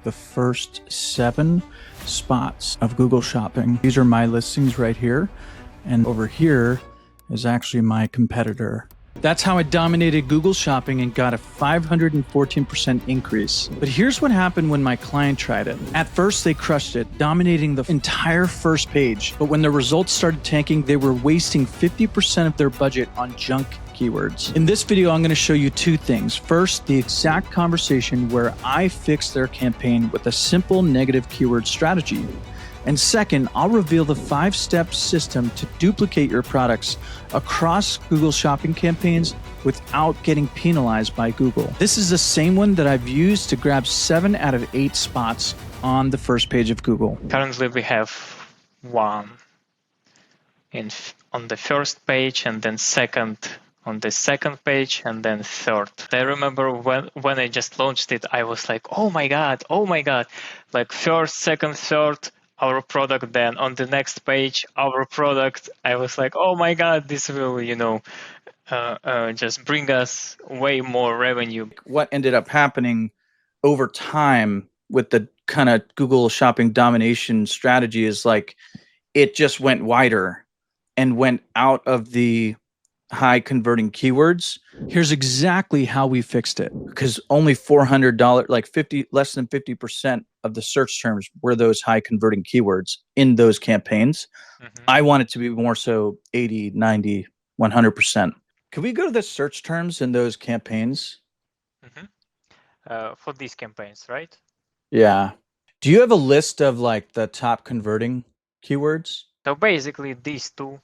the first 7 spots of Google Shopping. These are my listings right here. And over here is actually my competitor. That's how I dominated Google Shopping and got a 514% increase. But here's what happened when my client tried it. At first, they crushed it, dominating the entire first page. But when the results started tanking, they were wasting 50% of their budget on junk keywords. In this video, I'm going to show you 2 things. First, the exact conversation where I fixed their campaign with a simple negative keyword strategy. And second, I'll reveal the 5-step system to duplicate your products across Google Shopping campaigns without getting penalized by Google. This is the same one that I've used to grab 7 out of 8 spots on the first page of Google. Currently, we have 1 on the first page, and then second on the second page, and then third. I remember when I just launched it, I was like, oh my God, like first, second, third, our product, then on the next page, our product. I was like, oh my God, this will, just bring us way more revenue. What ended up happening over time with the kind of Google Shopping domination strategy is like, it just went wider and went out of the high converting keywords. Here's exactly how we fixed it, because only $400, like less than 50% of the search terms were those high converting keywords in those campaigns. I want it to be more so 80, 90, 100%. Can we go to the search terms in those campaigns? For these campaigns, right? Yeah. Do you have a list of like the top converting keywords? So basically these 2.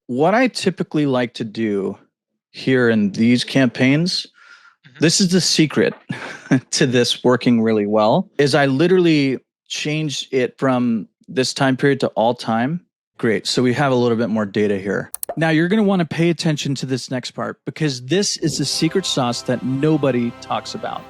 What I typically like to do here in these campaigns, this is the secret to this working really well, is I literally change it from this time period to all time. Great. So we have a little bit more data here. Now you're going to want to pay attention to this next part, because this is the secret sauce that nobody talks about.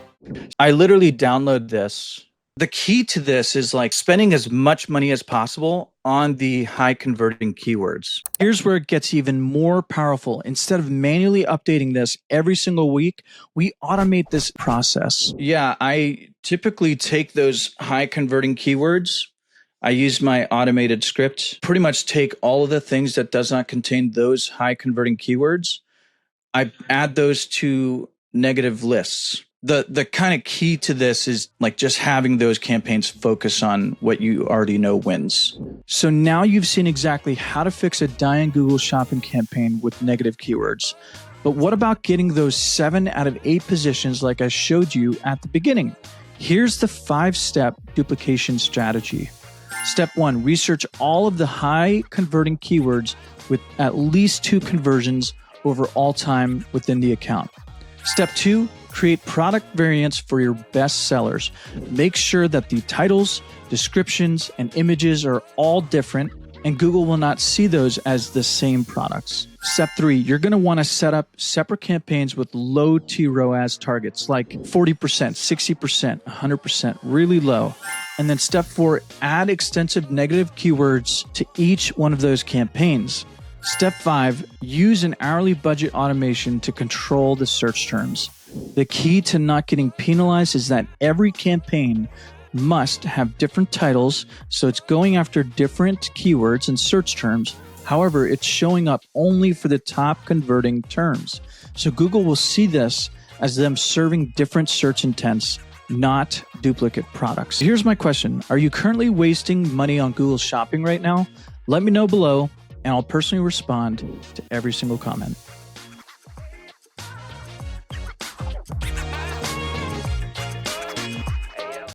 I literally download this. The key to this is like spending as much money as possible on the high converting keywords. Here's where it gets even more powerful. Instead of manually updating this every single week, we automate this process. Yeah, I typically take those high converting keywords. I use my automated script, pretty much take all of the things that does not contain those high converting keywords. I add those to negative lists. The kind of key to this is like just having those campaigns focus on what you already know wins. So now you've seen exactly how to fix a dying Google Shopping campaign with negative keywords. But what about getting those 7 out of 8 positions like I showed you at the beginning? Here's the 5-step duplication strategy. Step 1, research all of the high converting keywords with at least 2 conversions over all time within the account. Step 2, create product variants for your best sellers. Make sure that the titles, descriptions, and images are all different, and Google will not see those as the same products. Step 3, you're going to want to set up separate campaigns with low TROAS targets like 40%, 60%, 100%, really low. And then step 4, add extensive negative keywords to each one of those campaigns. Step 5, use an hourly budget automation to control the search terms. The key to not getting penalized is that every campaign must have different titles, so it's going after different keywords and search terms. However, it's showing up only for the top converting terms. So Google will see this as them serving different search intents, not duplicate products. Here's my question. Are you currently wasting money on Google Shopping right now? Let me know below, and I'll personally respond to every single comment.